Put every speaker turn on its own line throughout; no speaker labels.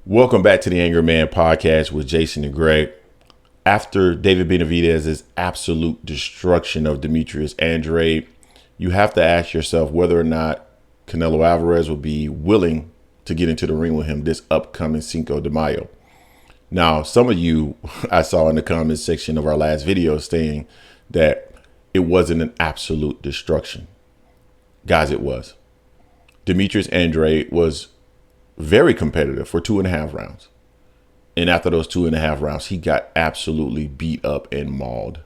Welcome back to the Angry Man podcast with Jason and Greg. After David Benavidez's absolute destruction of Demetrius Andrade, you have to ask yourself whether or not Canelo Alvarez will be willing to get into the ring with him this upcoming Cinco de Mayo. Now, some of you I saw in the comments section of our last video saying that it wasn't an absolute destruction. Guys, it was. Demetrius Andrade was very competitive for 2.5 rounds. And after those 2.5 rounds, he got absolutely beat up and mauled.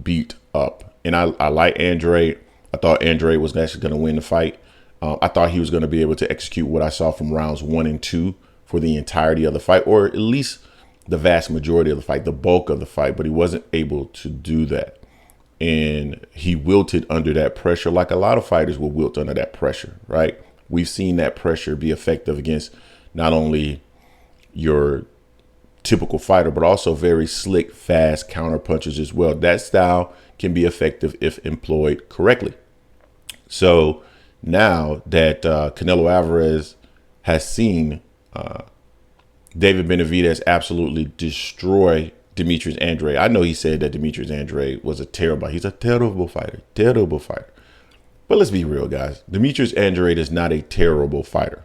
Beat up. And I like Andrade. I thought Andrade was actually going to win the fight. I thought he was going to be able to execute what I saw from rounds 1 and 2 for the entirety of the fight, or at least the vast majority of the fight, the bulk of the fight. But he wasn't able to do that. And he wilted under that pressure like a lot of fighters will wilt under that pressure, right? We've seen that pressure be effective against not only your typical fighter, but also very slick, fast counter punchers as well. That style can be effective if employed correctly. So now that Canelo Alvarez has seen David Benavidez absolutely destroy Demetrius Andrade. I know he said that Demetrius Andrade was he's a terrible fighter. But let's be real, guys. Demetrius Andrade is not a terrible fighter.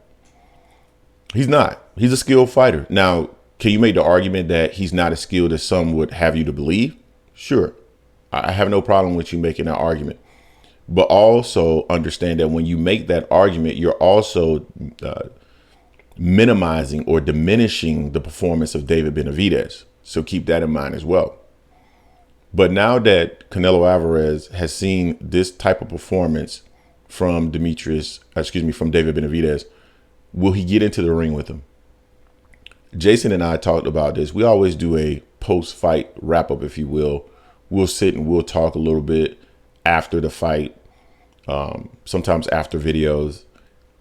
He's not. He's a skilled fighter. Now, can you make the argument that he's not as skilled as some would have you to believe? Sure. I have no problem with you making that argument. But also understand that when you make that argument, you're also minimizing or diminishing the performance of David Benavidez. So keep that in mind as well. But now that Canelo Alvarez has seen this type of performance from David Benavidez, will he get into the ring with him? Jason and I talked about this. We always do a post-fight wrap-up, if you will. We'll sit and we'll talk a little bit after the fight, sometimes after videos,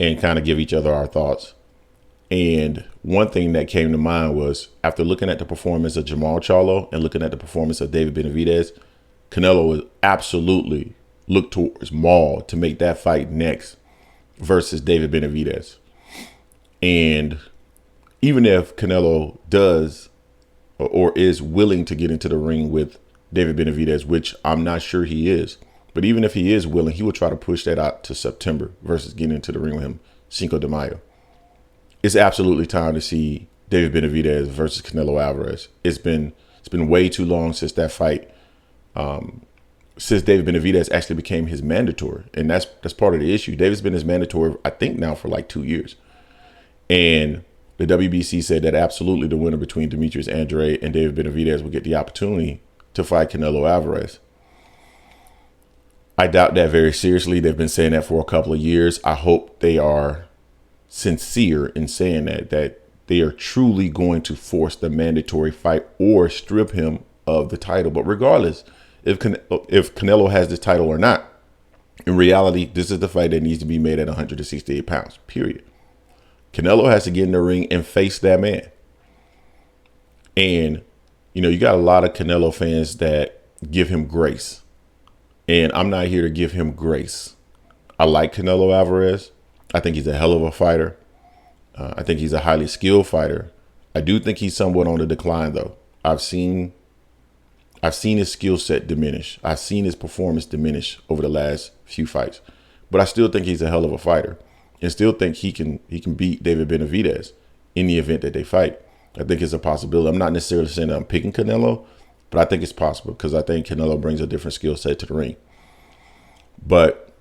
and kind of give each other our thoughts. And one thing that came to mind was after looking at the performance of Jamal Charlo and looking at the performance of David Benavidez, Canelo would absolutely look towards Maul to make that fight next versus David Benavidez. And even if Canelo does or is willing to get into the ring with David Benavidez, which I'm not sure he is, but even if he is willing, he will try to push that out to September versus getting into the ring with him Cinco de Mayo. It's absolutely time to see David Benavidez versus Canelo Alvarez. It's been way too long since that fight, since David Benavidez actually became his mandatory. And that's part of the issue. David's been his mandatory, I think, now for like 2 years. And the WBC said that absolutely the winner between Demetrius Andrade and David Benavidez will get the opportunity to fight Canelo Alvarez. I doubt that very seriously. They've been saying that for a couple of years. I hope they are sincere in saying that they are truly going to force the mandatory fight or strip him of the title. But regardless, if Canelo has this title or not, in reality, this is the fight that needs to be made at 168 pounds, period. Canelo has to get in the ring and face that man. And, you got a lot of Canelo fans that give him grace. And I'm not here to give him grace. I like Canelo Alvarez. I think he's a hell of a fighter. I think he's a highly skilled fighter. I do think he's somewhat on the decline, though. I've seen his skill set diminish. I've seen his performance diminish over the last few fights. But I still think he's a hell of a fighter, and still think he can beat David Benavidez in the event that they fight. I think it's a possibility. I'm not necessarily saying that I'm picking Canelo, but I think it's possible because I think Canelo brings a different skill set to the ring. But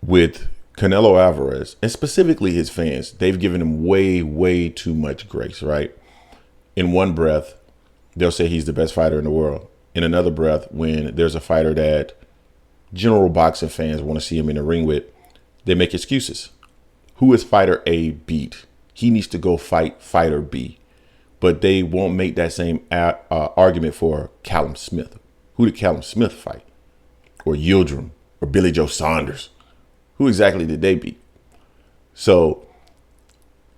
with Canelo Alvarez, and specifically his fans, they've given him way, way too much grace, right? In one breath, they'll say he's the best fighter in the world. In another breath, when there's a fighter that general boxing fans want to see him in the ring with, they make excuses. Who is fighter A beat? He needs to go fight fighter B. But they won't make that same argument for Callum Smith. Who did Callum Smith fight? Or Yildirim? Or Billy Joe Saunders? Who exactly did they beat? So,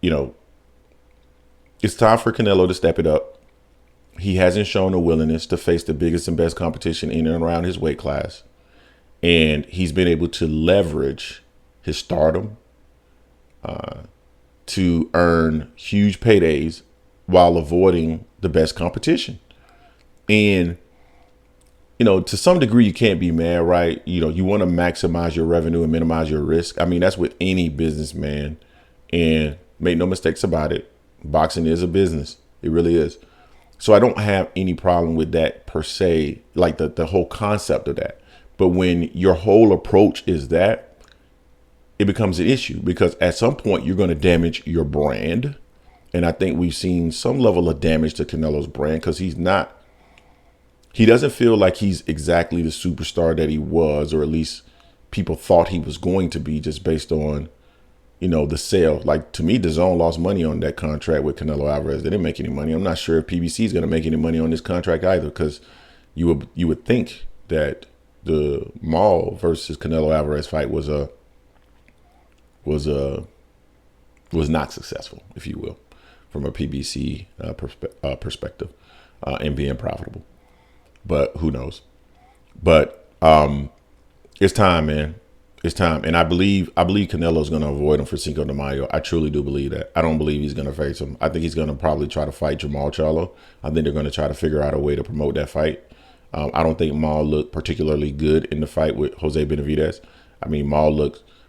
it's time for Canelo to step it up. He hasn't shown a willingness to face the biggest and best competition in and around his weight class. And he's been able to leverage his stardom to earn huge paydays while avoiding the best competition. And, to some degree, you can't be mad, right? You want to maximize your revenue and minimize your risk. I mean, that's with any businessman. And make no mistakes about it. Boxing is a business. It really is. So I don't have any problem with that per se, like the whole concept of that. But when your whole approach is that, it becomes an issue because at some point you're going to damage your brand. And I think we've seen some level of damage to Canelo's brand because he doesn't feel like he's exactly the superstar that he was, or at least people thought he was going to be just based on, the sale. Like, to me, DAZN lost money on that contract with Canelo Alvarez. They didn't make any money. I'm not sure if PBC is going to make any money on this contract either, because you would think that the Maul versus Canelo Alvarez fight was not successful, if you will, from a PBC perspective, and being profitable. But who knows? But it's time, man. It's time. And I believe Canelo's going to avoid him for Cinco de Mayo. I truly do believe that. I don't believe he's going to face him. I think he's going to probably try to fight Jamal Charlo. I think they're going to try to figure out a way to promote that fight. I don't think Maul looked particularly good in the fight with Jose Benavidez. I mean, Maul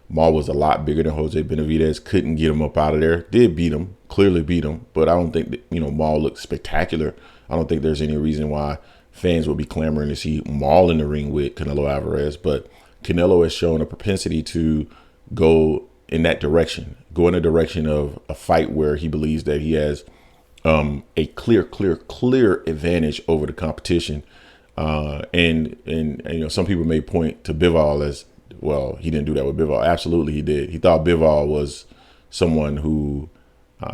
was a lot bigger than Jose Benavidez. Couldn't get him up out of there. Did beat him, clearly beat him. But I don't think that, Maul looked spectacular. I don't think there's any reason why fans will be clamoring to see Maul in the ring with Canelo Alvarez. But Canelo has shown a propensity to go in that direction, go in a direction of a fight where he believes that he has a clear advantage over the competition. And some people may point to Bivol as, well, he didn't do that with Bivol. Absolutely, he did. He thought Bivol was someone who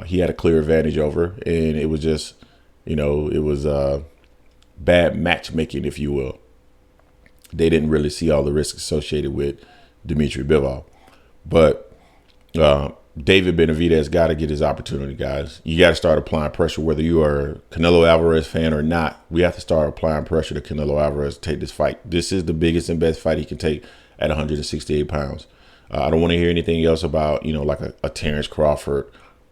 he had a clear advantage over, and it was just, it was bad matchmaking, if you will. They didn't really see all the risks associated with Dimitri Bivol. But David Benavidez got to get his opportunity, guys. You got to start applying pressure, whether you are a Canelo Alvarez fan or not. We have to start applying pressure to Canelo Alvarez to take this fight. This is the biggest and best fight he can take at 168 pounds. I don't want to hear anything else about, like a Terrence Crawford.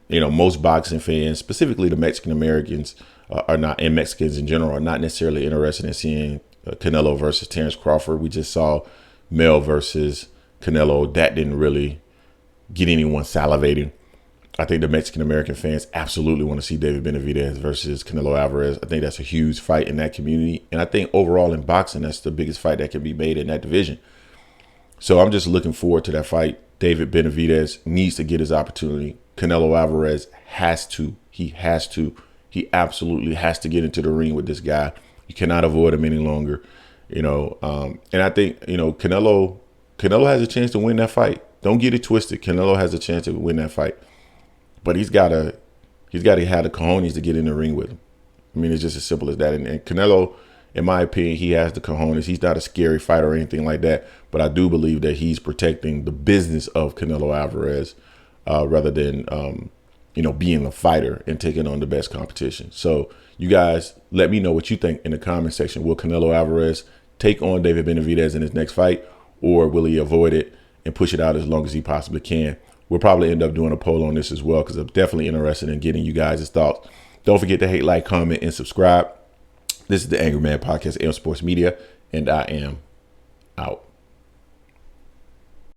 Most boxing fans, specifically the Mexican Americans, are not, and Mexicans in general, are not necessarily interested in seeing Canelo versus Terrence Crawford. We just saw Mel versus Canelo. That didn't really get anyone salivating. I think the Mexican American fans absolutely want to see David Benavidez versus Canelo Alvarez. I think that's a huge fight in that community. And I think overall in boxing, that's the biggest fight that can be made in that division. So I'm just looking forward to that fight. David Benavidez needs to get his opportunity. Canelo Alvarez he absolutely has to get into the ring with this guy. You cannot avoid him any longer, and I think, Canelo has a chance to win that fight. Don't get it twisted. Canelo has a chance to win that fight, but he's got to have the cojones to get in the ring with him. I mean, it's just as simple as that. And Canelo, in my opinion, he has the cojones. He's not a scary fighter or anything like that, but I do believe that he's protecting the business of Canelo Alvarez rather than, being a fighter and taking on the best competition. So you guys, let me know what you think in the comment section. Will Canelo Alvarez take on David Benavidez in his next fight, or will he avoid it and push it out as long as he possibly can? We'll probably end up doing a poll on this as well, because I'm definitely interested in getting you guys' thoughts. Don't forget to hate, like, comment, and subscribe. This is the Angry Man Podcast, AM Sports Media, and I am out.